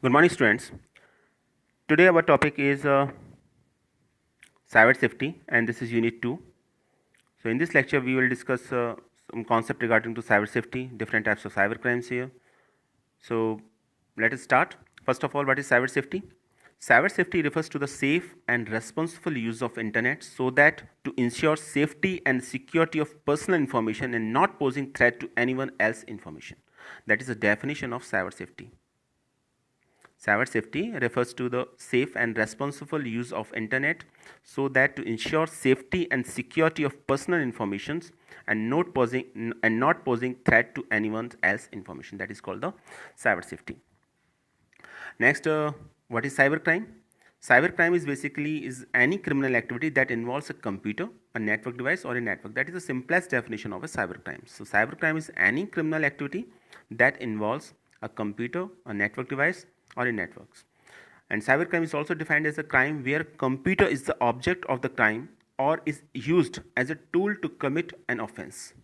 Good morning, students. Today our topic is cyber safety, and this is Unit 2. So in this lecture, we will discuss some concept regarding to cyber safety, different types of cyber crimes here. So let us start. First of all, what is cyber safety? Cyber safety refers to the safe and responsible use of internet so that to ensure safety and security of personal information and not posing threat to anyone else's information. That is the definition of cyber safety. Cyber safety refers to the safe and responsible use of internet so that to ensure safety and security of personal informations and not posing threat to anyone else information. That is called the cyber safety. Next, what is cybercrime? Cybercrime is basically is any criminal activity that involves a computer, a network device, or a network. That is the simplest definition of a cybercrime. So cybercrime is any criminal activity that involves a computer, a network device, or a networks. And cybercrime is also defined as a crime where computer is the object of the crime or is used as a tool to commit an offense.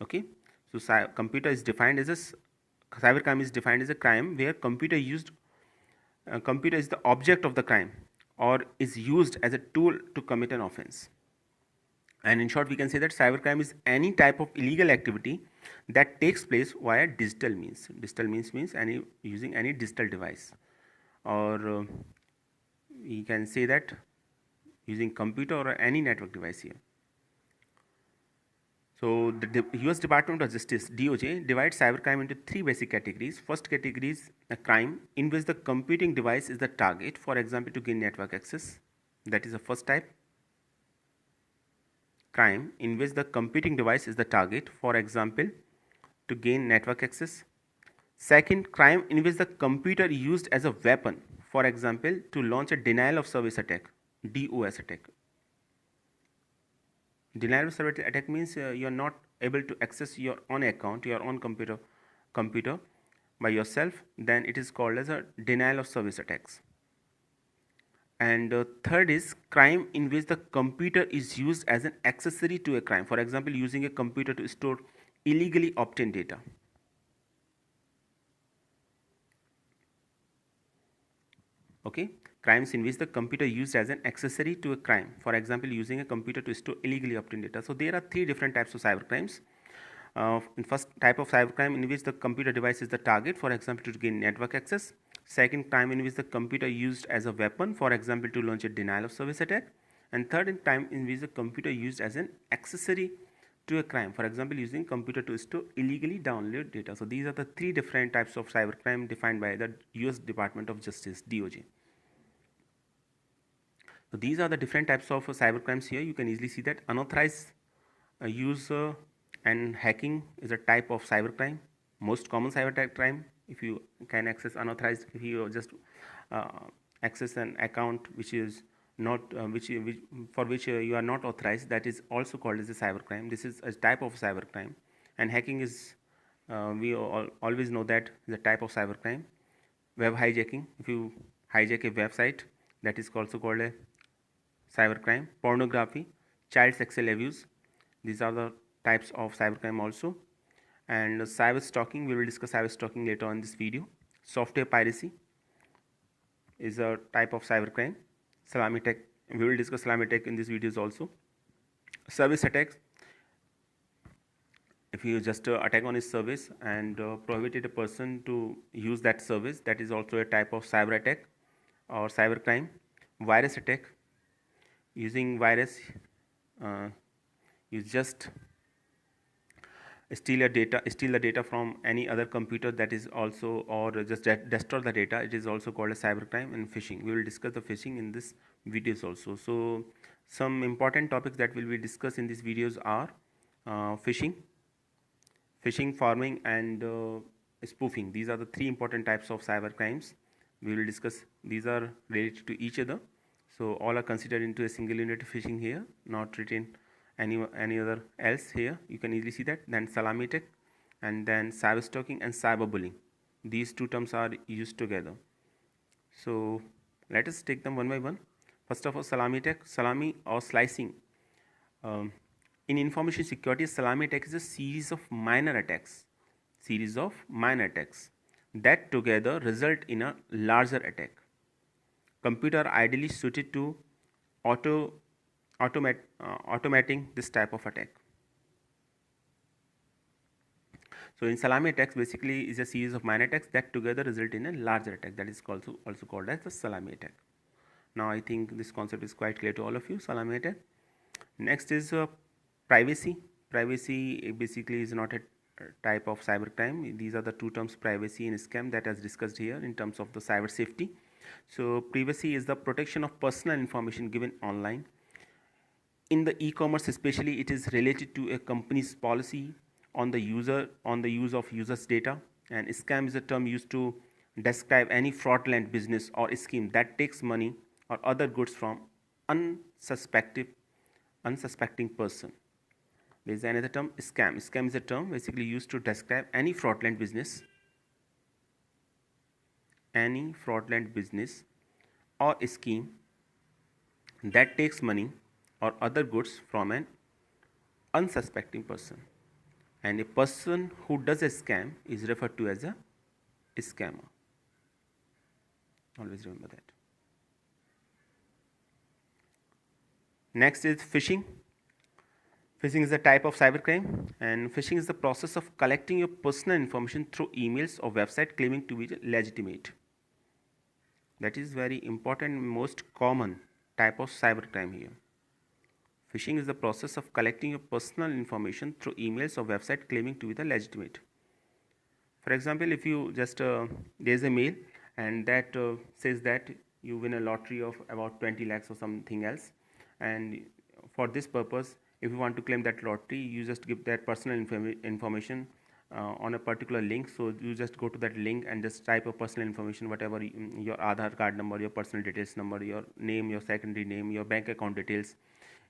Okay, so computer is defined as a cybercrime is defined as a crime where computer is the object of the crime or is used as a tool to commit an offense. And in short, we can say that cybercrime is any type of illegal activity that takes place via digital means. Digital means using any digital device, or we can say that using computer or any network device here. So the US Department of Justice DOJ divides cybercrime into three basic categories. First category is a crime in which the computing device is the target, for example, to gain network access. That is the first type. Crime in which the computing device is the target, for example, to gain network access. Second, crime in which the computer is used as a weapon, for example, to launch a denial of service attack, DOS attack. Denial of service attack means you are not able to access your own account, your own computer by yourself. Then it is called as a denial of service attacks. And third is crime in which the computer is used as an accessory to a crime. For example, using a computer to store illegally obtained data. Okay, crimes in which the computer used as an accessory to a crime. For example, using a computer to store illegally obtained data. So there are three different types of cyber crimes. In first type of cybercrime in which the computer device is the target, for example, to gain network access. Second, crime in which the computer used as a weapon, for example, to launch a denial of service attack. And third, time in which the computer used as an accessory to a crime, for example, using computer to store illegally downloaded data. So these are the three different types of cybercrime defined by the US Department of Justice, DOJ. So these are the different types of cybercrimes here. You can easily see that unauthorized use and hacking is a type of cybercrime. Most common cybercrime, if you can access unauthorized, if you just access an account which is not for which you are not authorized, that is also called as a cybercrime. This is a type of cybercrime. And hacking is we always know that is a type of cybercrime. Web hijacking, if you hijack a website, that is also called a cybercrime. Pornography, child sexual abuse, these are the types of cybercrime also. And cyber stalking, we will discuss cyber stalking later on in this video. Software piracy is a type of cybercrime. Salami attack, we will discuss salami attack in these videos also. Service attacks, if you just attack on his service and prohibited a person to use that service, that is also a type of cyber attack or cybercrime. Virus attack, using virus, you just steal the data from any other computer, that is also, or just destroy the data, it is also called a cybercrime. And phishing, we will discuss the phishing in this videos also. So some important topics that will be discussed in these videos are phishing, farming, and spoofing. These are the three important types of cyber crimes we will discuss. These are related to each other, so all are considered into a single unit. Phishing here, not written any other else here. You can easily see that. Then salami attack, and then cyber stalking and cyberbullying. These two terms are used together. So let us take them one by one. First of all, salami attack. Salami or slicing. In information security, salami attack is a series of minor attacks. that together result in a larger attack. Computer are ideally suited to automating this type of attack. So in salami attacks basically is a series of minor attacks that together result in a larger attack, that is also called as the salami attack. Now I think this concept is quite clear to all of you, salami attack. Next is privacy. Privacy basically is not a type of cybercrime. These are the two terms, privacy and scam, that is discussed here in terms of the cyber safety. So privacy is the protection of personal information given online. In the e-commerce especially, it is related to a company's policy on the use of users' data. And scam is a term used to describe any fraudulent business or scheme that takes money or other goods from unsuspecting person. There is another term, scam. Scam is a term basically used to describe any fraudulent business or scheme that takes money or other goods from an unsuspecting person. And a person who does a scam is referred to as a scammer. Always remember that. Next is phishing. Phishing is a type of cybercrime, and phishing is the process of collecting your personal information through emails or website claiming to be legitimate. That is very important, most common type of cybercrime here. Phishing is the process of collecting your personal information through emails or website claiming to be the legitimate. For example, if you just there is a mail and that says that you win a lottery of about 20 lakhs or something else, and for this purpose, if you want to claim that lottery, you just give that personal information on a particular link. So you just go to that link and just type of personal information, whatever your Aadhaar card number, your personal details number, your name, your secondary name, your bank account details.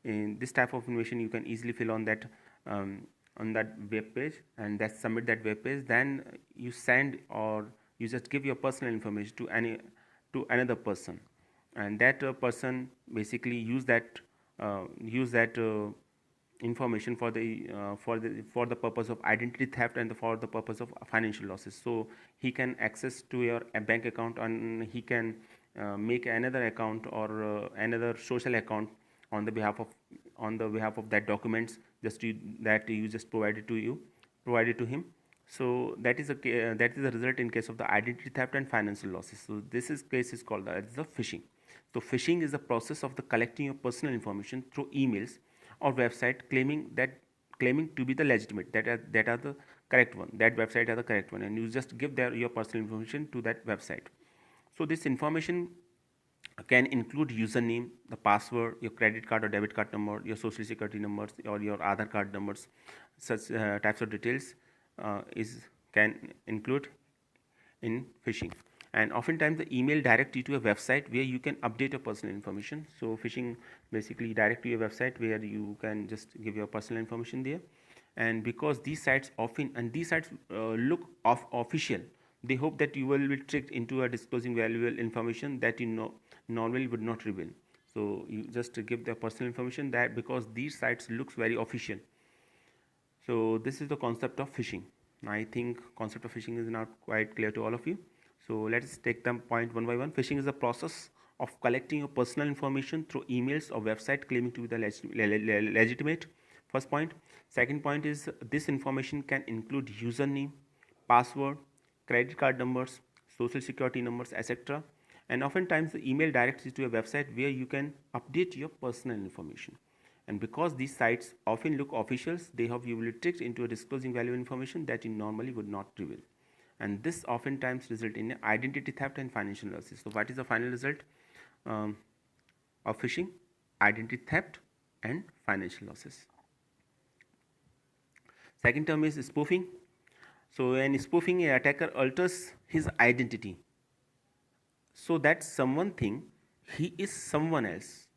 In this type of information you can easily fill on that web page, and that submit that web page. Then you send or you just give your personal information to another person, and that person basically use that information for the purpose of identity theft and for the purpose of financial losses. So he can access to your bank account, and he can make another account or another social account on the behalf of that documents that you just provided to him. So that is the result in case of the identity theft and financial losses. So this case is called as the phishing. So phishing is the process of the collecting your personal information through emails or website claiming to be the legitimate, that are the correct one, that website are the correct one, and you just give your personal information to that website. So this information can include username, the password, your credit card or debit card number, your social security numbers, or your Aadhaar card numbers. Such types of details can include in phishing. And oftentimes the email direct you to a website where you can update your personal information. So phishing basically direct to a website where you can just give your personal information there. And because these sites look official, they hope that you will be tricked into a disclosing valuable information that you normally would not reveal. So you just give their personal information, that because these sites looks very official. So this is the concept of phishing. I think concept of phishing is not quite clear to all of you. So let's take them point one by one. Phishing is a process of collecting your personal information through emails or website claiming to be the legitimate. First point. Second point is this information can include username, password, credit card numbers, social security numbers, etc. And oftentimes the email directs you to a website where you can update your personal information. And because these sites often look official, they have you will be tricked into a disclosing valuable information that you normally would not reveal. And this oftentimes result in identity theft and financial losses. So what is the final result of phishing? Identity theft and financial losses. Second term is spoofing. So in spoofing, an attacker alters his identity so that someone think he is someone else.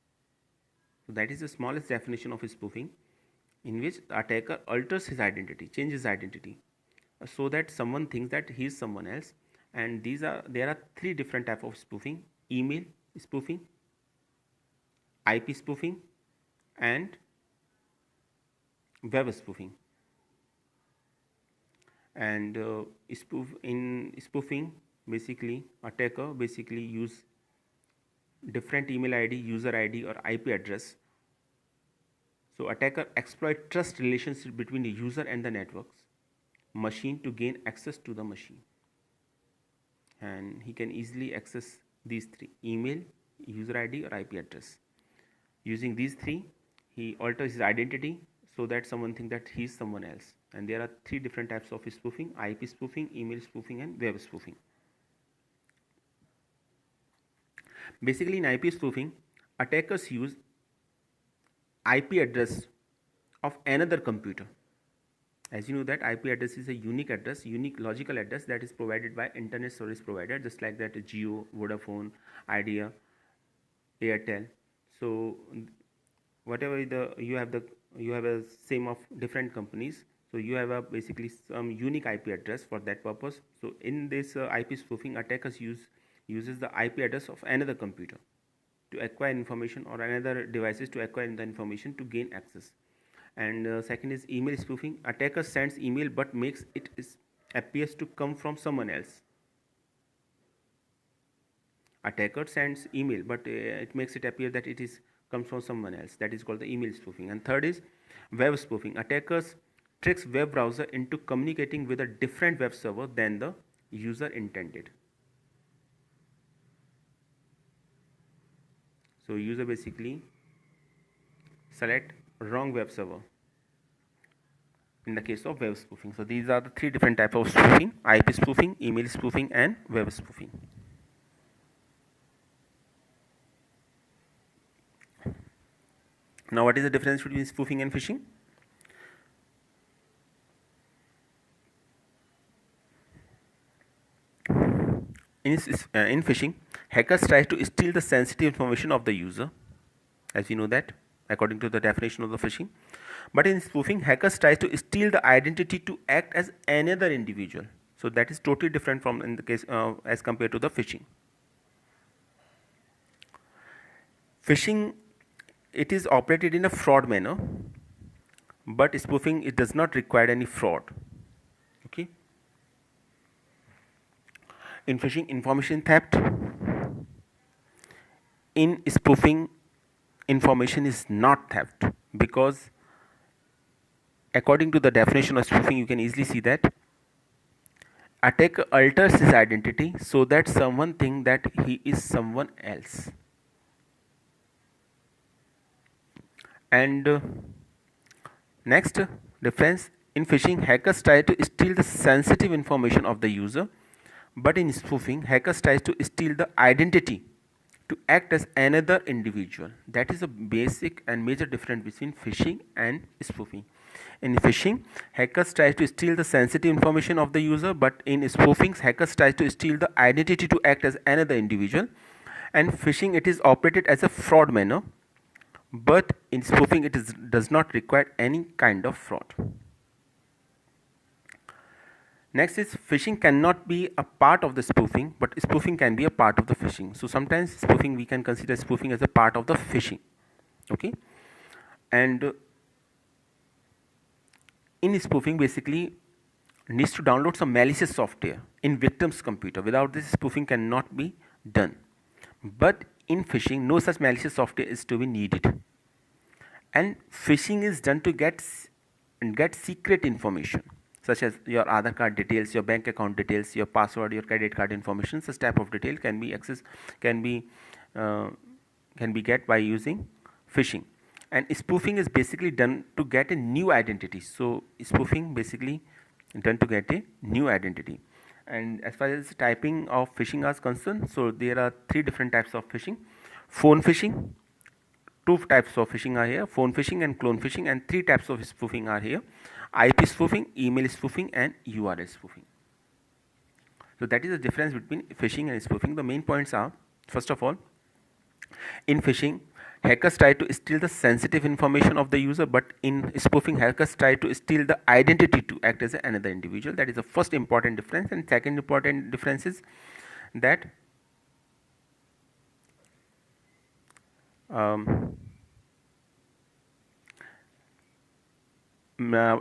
So that is the smallest definition of spoofing, in which the attacker alters his identity, changes identity, so that someone thinks that he is someone else. And there are three different types of spoofing: email spoofing, IP spoofing, and web spoofing. And in spoofing, basically attacker basically use different email ID, user ID, or IP address. So attacker exploit trust relationship between the user and the networks machine to gain access to the machine. And he can easily access these three: email, user ID, or IP address. Using these three, he alters his identity so that someone thinks that he is someone else. And there are three different types of spoofing: IP spoofing, email spoofing, and web spoofing. Basically, in IP spoofing, attackers use IP address of another computer. As you know that IP address is a unique address, unique logical address that is provided by internet service provider, just like that Jio, Vodafone, Idea, Airtel. So whatever you have a same of different companies. So you have a basically some unique IP address for that purpose. So in this IP spoofing, attackers uses the IP address of another computer to acquire information, or another devices to acquire the information to gain access. And second is email spoofing. Attacker sends email but makes it appears to come from someone else. Attacker sends email but it makes it appear that it is comes from someone else. That is called the email spoofing. And third is web spoofing. Attackers tricks web browser into communicating with a different web server than the user intended. So user basically select wrong web server in the case of web spoofing. So these are the three different types of spoofing: IP spoofing, email spoofing, and web spoofing. Now what is the difference between spoofing and phishing? In phishing, hackers try to steal the sensitive information of the user, as you know that according to the definition of the phishing. But in spoofing, hackers try to steal the identity to act as another individual. So that is totally different from in the case as compared to the phishing. Phishing, it is operated in a fraud manner, but spoofing, it does not require any fraud. Okay. In phishing, information theft. In spoofing, information is not theft, because according to the definition of spoofing, you can easily see that attacker alters his identity so that someone thinks that he is someone else. And next difference: in phishing, hackers try to steal the sensitive information of the user, but in spoofing, hackers try to steal the identity to act as another individual. That is a basic and major difference between phishing and spoofing. In phishing, hackers try to steal the sensitive information of the user, but in spoofing, hackers try to steal the identity to act as another individual. And phishing, it is operated as a fraud manner, but in spoofing, it does not require any kind of fraud. Next is phishing cannot be a part of the spoofing, but spoofing can be a part of the phishing. So sometimes spoofing, we can consider spoofing as a part of the phishing. Okay. And in spoofing, basically needs to download some malicious software in victim's computer. Without this, spoofing cannot be done. But in phishing, no such malicious software is to be needed. And phishing is done to get secret information, such as your Aadhaar card details, your bank account details, your password, your credit card information. Such type of detail can be accessed, can be get by using phishing. And spoofing is basically done to get a new identity. So spoofing basically done to get a new identity. And as far as typing of phishing is concerned, so there are three different types of phishing: phone phishing. Two types of phishing are here: phone phishing and clone phishing. And three types of spoofing are here: IP spoofing, email spoofing, and URL spoofing. So that is the difference between phishing and spoofing. The main points are: first of all, in phishing, hackers try to steal the sensitive information of the user, but in spoofing, hackers try to steal the identity to act as another individual. That is the first important difference. And second important difference is that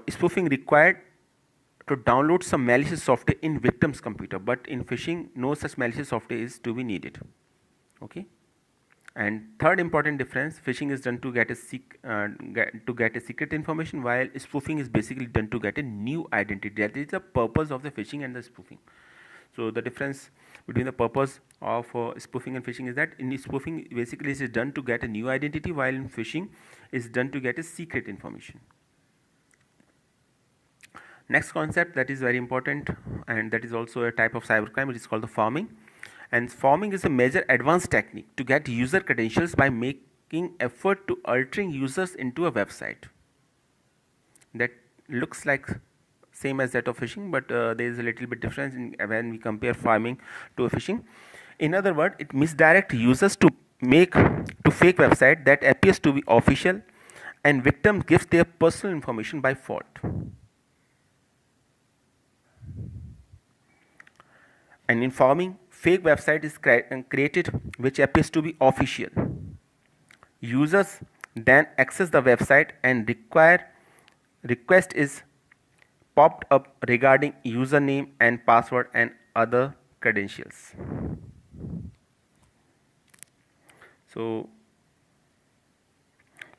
spoofing required to download some malicious software in victim's computer, but in phishing no such malicious software is to be needed. Okay. And third important difference, phishing is done to get a secret information, while spoofing is basically done to get a new identity. That is the purpose of the phishing and the spoofing. So the difference between the purpose of spoofing and phishing is that in spoofing basically is done to get a new identity, while in phishing is done to get a secret information. Next concept that is very important, and that is also a type of cybercrime, it is called the pharming. And pharming is a major advanced technique to get user credentials by making effort to altering users into a website. That looks like same as that of phishing, but there is a little bit difference when we compare pharming to a phishing. In other words, it misdirects users to fake website that appears to be official, and victim gives their personal information by fault. And in pharming, fake website is created which appears to be official. Users then access the website and request is popped up regarding username and password and other credentials. So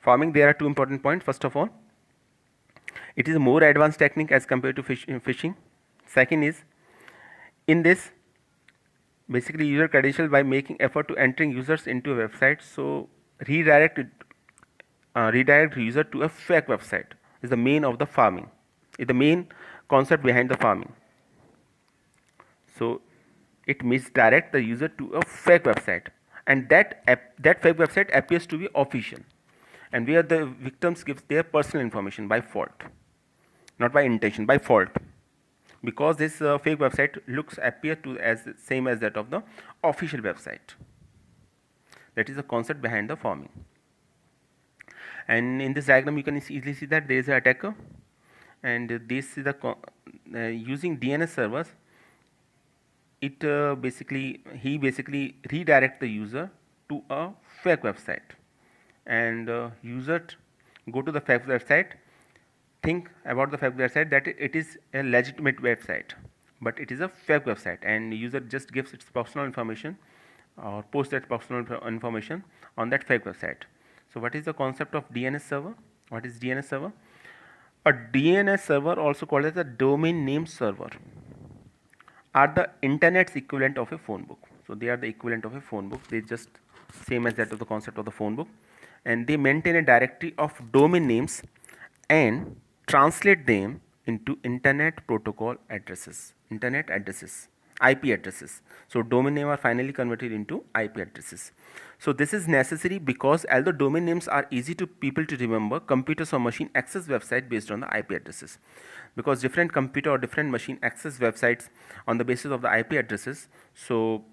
pharming, there are two important points. First of all, it is a more advanced technique as compared to phishing. Second is, in this, basically user credentials by making effort to entering users into a website, so redirect user to a fake website is the main of the pharming, is the main concept behind the pharming. So it misdirects the user to a fake website, and that fake website appears to be official, and where the victims gives their personal information by fault, not by intention, by fault, because this fake website appear to as same as that of the official website. That is the concept behind the pharming. And in this diagram you can easily see that there is an attacker, and this is the using DNS servers. It he basically redirects the user to a fake website, and user go to the fake website, think about the fake website that it is a legitimate website, but it is a fake website, and user just gives its personal information or posts that personal information on that fake website. So what is the concept of DNS server? What is DNS server? A DNS server, also called as a domain name server, are the internet's equivalent of a phone book. So they are the equivalent of a phone book. They just same as that of the concept of the phone book, and they maintain a directory of domain names and translate them into internet protocol addresses, IP addresses. So domain name are finally converted into IP addresses. So this is necessary because although domain names are easy to people to remember, computers or machine access website based on the IP addresses, because different computer or different machine access websites on the basis of the IP addresses. So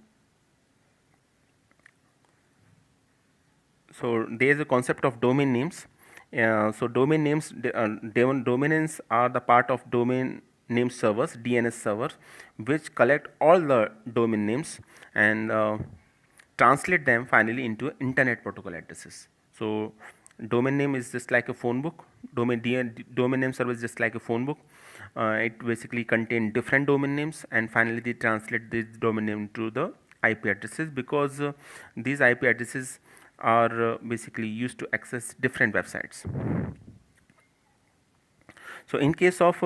there is a concept of domain names. So domain names, domain names are the part of domain name servers, DNS servers, which collect all the domain names and translate them finally into internet protocol addresses. So domain name is just like a phone book. Domain name server is just like a phone book. It basically contains different domain names, and finally they translate this domain name to the IP addresses, because these IP addresses are basically used to access different websites. So in case of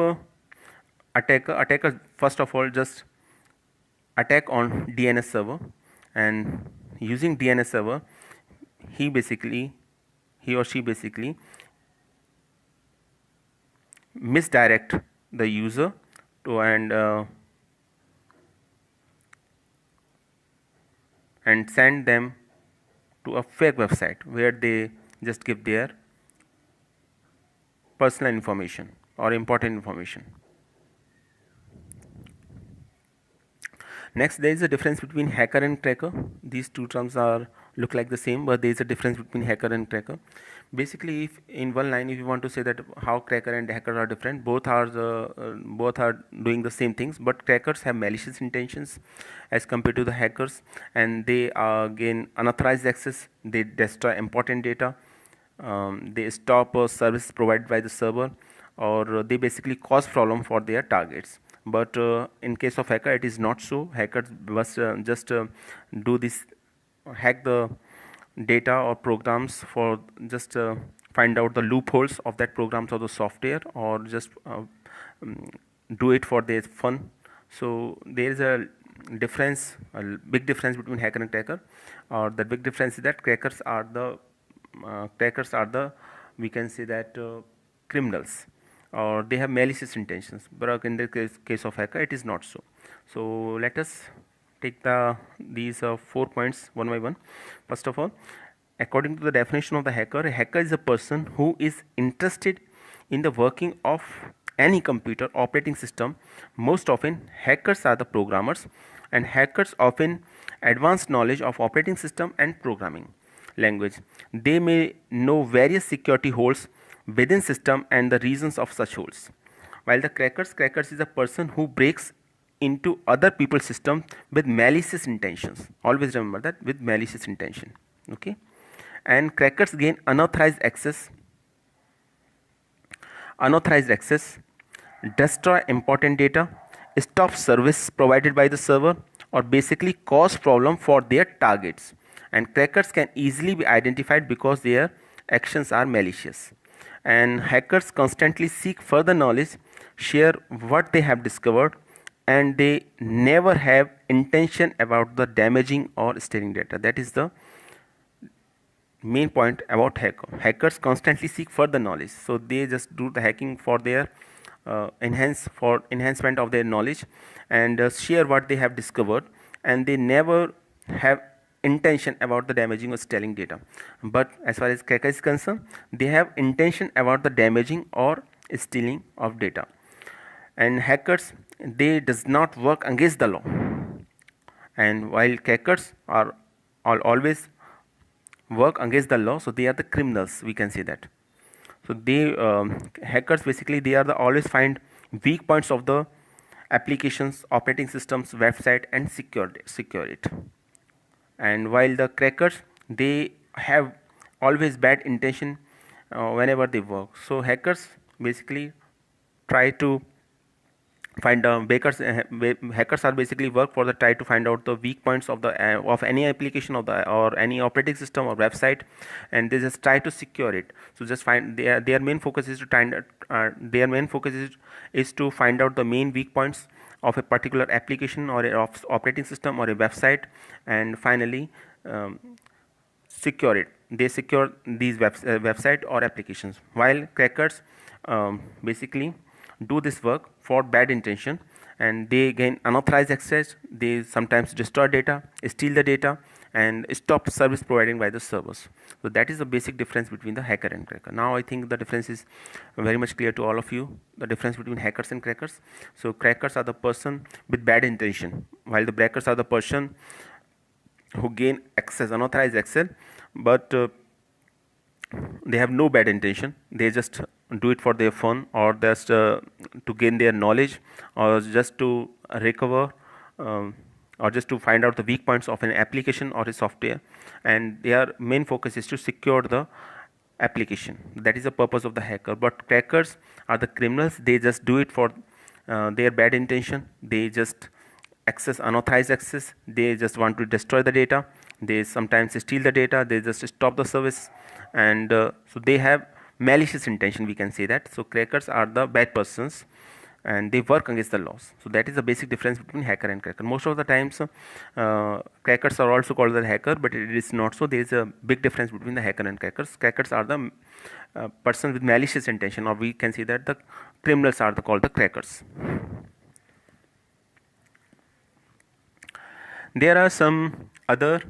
attacker first of all just attack on DNS server, and using DNS server he or she basically misdirect the user to and send them to a fake website where they just give their personal information or important information. Next, there is a difference between hacker and cracker. These two terms look like the same, but there is a difference between hacker and cracker. Basically, if in one line, if you want to say that how cracker and hacker are different, both are doing the same things, but crackers have malicious intentions as compared to the hackers, and they gain unauthorized access. They destroy important data. They stop service provided by the server, or they basically cause problem for their targets. But in case of hacker, it is not so. Hackers must just do this, hack the data or programs for just find out the loopholes of that programs or the software, or just um, do it for their fun. So there is a difference, a big difference between hacker and cracker. Or the big difference is that crackers are the, we can say that, criminals, or they have malicious intentions. But in the case of hacker, it is not so. So let us take these 4 points one by one. First of all, according to the definition of the hacker, a hacker is a person who is interested in the working of any computer operating system. Most often, hackers are the programmers, and hackers often advanced knowledge of operating system and programming language. They may know various security holes within system and the reasons of such holes. While the crackers is a person who breaks into other people's system with malicious intentions. Always remember that, with malicious intention. Okay, and crackers gain unauthorized access, destroy important data, stop service provided by the server, or basically cause problem for their targets. And crackers can easily be identified because their actions are malicious. And hackers constantly seek further knowledge, share what they have discovered, and they never have intention about the damaging or stealing data. That is the main point about hackers constantly seek further knowledge, so they just do the hacking for their enhancement of their knowledge, and share what they have discovered, and they never have intention about the damaging or stealing data. But as far as cracker is concerned, they have intention about the damaging or stealing of data. And hackers, they does not work against the law, and while crackers are always work against the law, so they are the criminals, we can say that. So they hackers basically, they are the always find weak points of the applications, operating systems, website, and secure it. And while the crackers, they have always bad intention whenever they work. So hackers basically try to find hackers are basically work for the try to find out the weak points of the of any application of the or any operating system or website, and they just try to secure it. So just find their main focus is to is to find out the main weak points of a particular application or a operating system or a website, and finally secure it. They secure these website or applications, while crackers basically do this work for bad intention, and they gain unauthorized access. They sometimes destroy data, steal the data, and stop service providing by the servers. So that is the basic difference between the hacker and cracker. Now I think the difference is very much clear to all of you, the difference between hackers and crackers. So crackers are the person with bad intention, while the crackers are the person who gain access, unauthorized access, but they have no bad intention. They just do it for their fun, or just to gain their knowledge, or just to recover, or just to find out the weak points of an application or a software, and their main focus is to secure the application. That is the purpose of the hacker. But crackers are the criminals. They just do it for their bad intention. They just unauthorized access. They just want to destroy the data. They sometimes steal the data. They just stop the service, and so they have malicious intention, we can say that. So crackers are the bad persons, and they work against the laws. So that is the basic difference between hacker and cracker. Most of the times crackers are also called the hacker, but it is not so. There is a big difference between the hacker and crackers. Crackers are the person with malicious intention, or we can say that the criminals are called the crackers. There are some other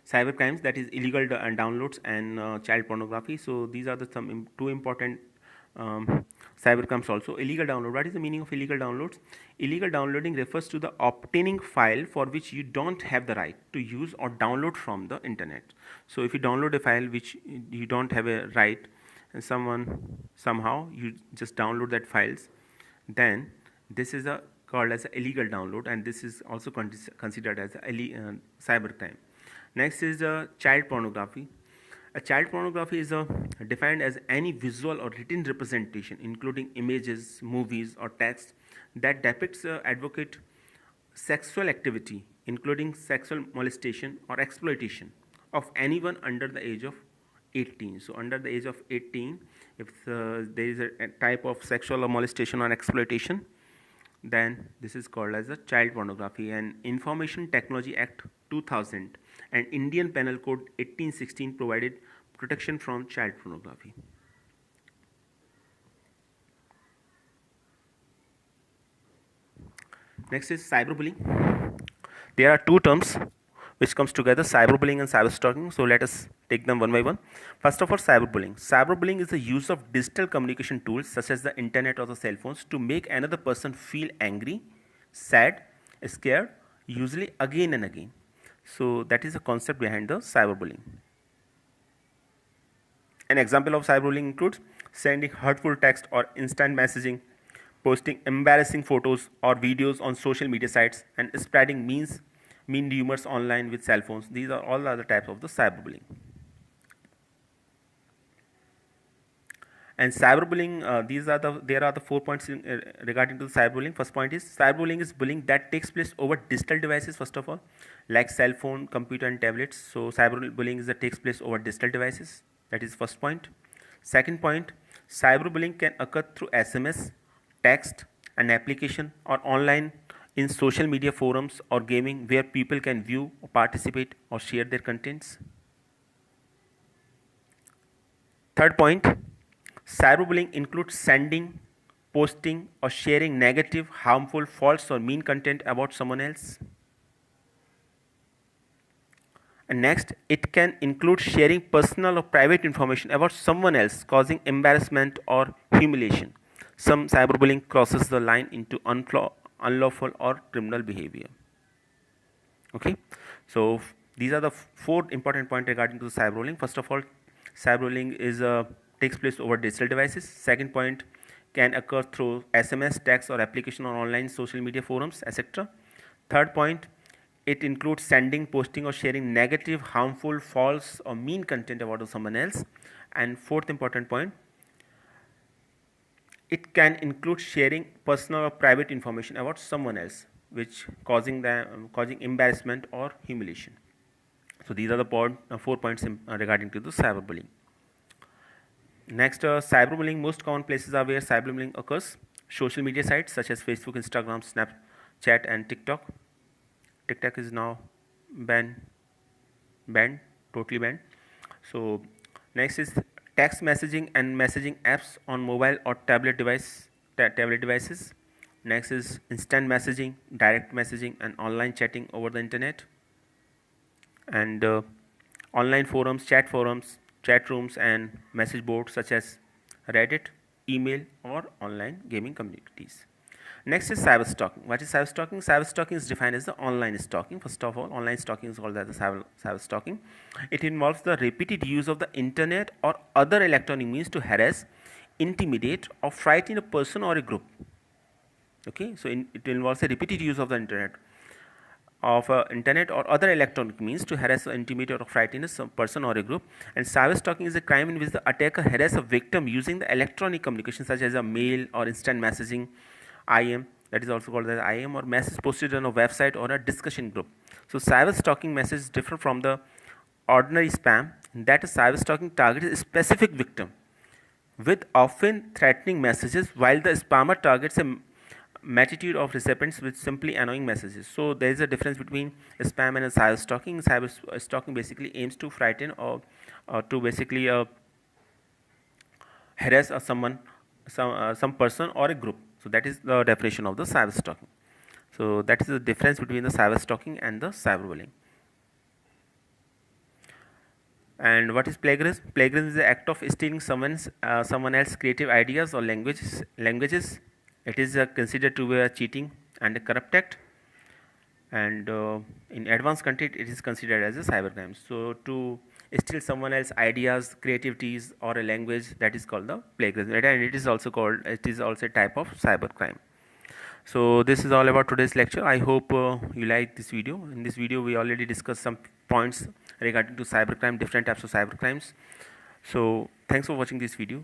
cyber crimes, that is illegal downloads and child pornography. So these are the two important cyber crimes also. Illegal download. What is the meaning of illegal downloads? Illegal downloading refers to the obtaining file for which you don't have the right to use or download from the internet. So if you download a file which you don't have a right, and somehow you just download that files, then this is called as a illegal download, and this is also considered as a cyber crime. Next is child pornography. A child pornography is defined as any visual or written representation, including images, movies, or text, that depicts advocate sexual activity, including sexual molestation or exploitation of anyone under the age of 18. So, under the age of 18, if there is a type of sexual molestation or exploitation, then this is called as a child pornography. And Information Technology Act 2000 and Indian Penal Code 1816 provided protection from child pornography. Next is cyberbullying. There are two terms which comes together, cyberbullying and cyberstalking. So let us take them one by one. First of all, cyberbullying. Cyberbullying is the use of digital communication tools such as the internet or the cell phones to make another person feel angry, sad, scared, usually again and again. So that is the concept behind the cyberbullying. An example of cyberbullying includes sending hurtful text or instant messaging, posting embarrassing photos or videos on social media sites, and spreading mean rumors online with cell phones. These are all other types of the cyberbullying. And cyberbullying, there are the 4 points regarding to the cyberbullying. First point is cyberbullying is bullying that takes place over digital devices, first of all, like cell phone, computer, and tablets. So cyberbullying is that takes place over digital devices. That is first point. Second point, cyberbullying can occur through SMS, text, an application, or online in social media forums or gaming where people can view, or participate, or share their contents. Third point, cyberbullying includes sending, posting, or sharing negative, harmful, false, or mean content about someone else. And next, it can include sharing personal or private information about someone else, causing embarrassment or humiliation. Some cyberbullying crosses the line into unlawful or criminal behavior. Okay, so these are the 4 important points regarding to cyberbullying. First of all, cyberbullying is takes place over digital devices. Second point, can occur through SMS, text, or application on online social media forums, etc. Third point, it includes sending, posting, or sharing negative, harmful, false, or mean content about someone else. And fourth important point, it can include sharing personal or private information about someone else, which causing embarrassment or humiliation. So these are the 4 points regarding to the cyberbullying. Next, cyberbullying. Most common places are where cyberbullying occurs: social media sites such as Facebook, Instagram, Snapchat, and TikTok. TikTok is now banned, totally banned. So next is text messaging and messaging apps on mobile or tablet devices. Next is instant messaging, direct messaging, and online chatting over the internet. And online forums, chat rooms, and message boards such as Reddit, email, or online gaming communities. Next is cyber stalking. What is cyber stalking? Cyber stalking is defined as the online stalking. First of all, online stalking is called as the cyber stalking. It involves the repeated use of the internet or other electronic means to harass, intimidate, or frighten a person or a group. Okay, so it involves a repeated use of the internet or other electronic means to harass, intimidate, or frighten a person or a group. And cyber stalking is a crime in which the attacker harasses a victim using the electronic communication such as a mail or instant messaging, IM, that is also called as IM, or message posted on a website or a discussion group. So cyber stalking messages differ from the ordinary spam in that a cyber stalking targets a specific victim with often threatening messages, while the spammer targets a multitude of recipients with simply annoying messages. So there is a difference between spam and cyber stalking. Cyber stalking basically aims to frighten or to basically harass some person or a group. So that is the definition of the cyber stalking. So that is the difference between the cyber stalking and the cyberbullying. And what is plagiarism? Plagiarism is the act of stealing someone else's creative ideas or languages. It is considered to be a cheating and a corrupt act, and in advanced country it is considered as a cybercrime. So to steal someone else's ideas, creativities, or a language, that is called the plagiarism, and it is also a type of cybercrime. So this is all about today's lecture. I hope you like this video. In this video we already discussed some points regarding to cybercrime, different types of cybercrimes. So thanks for watching this video.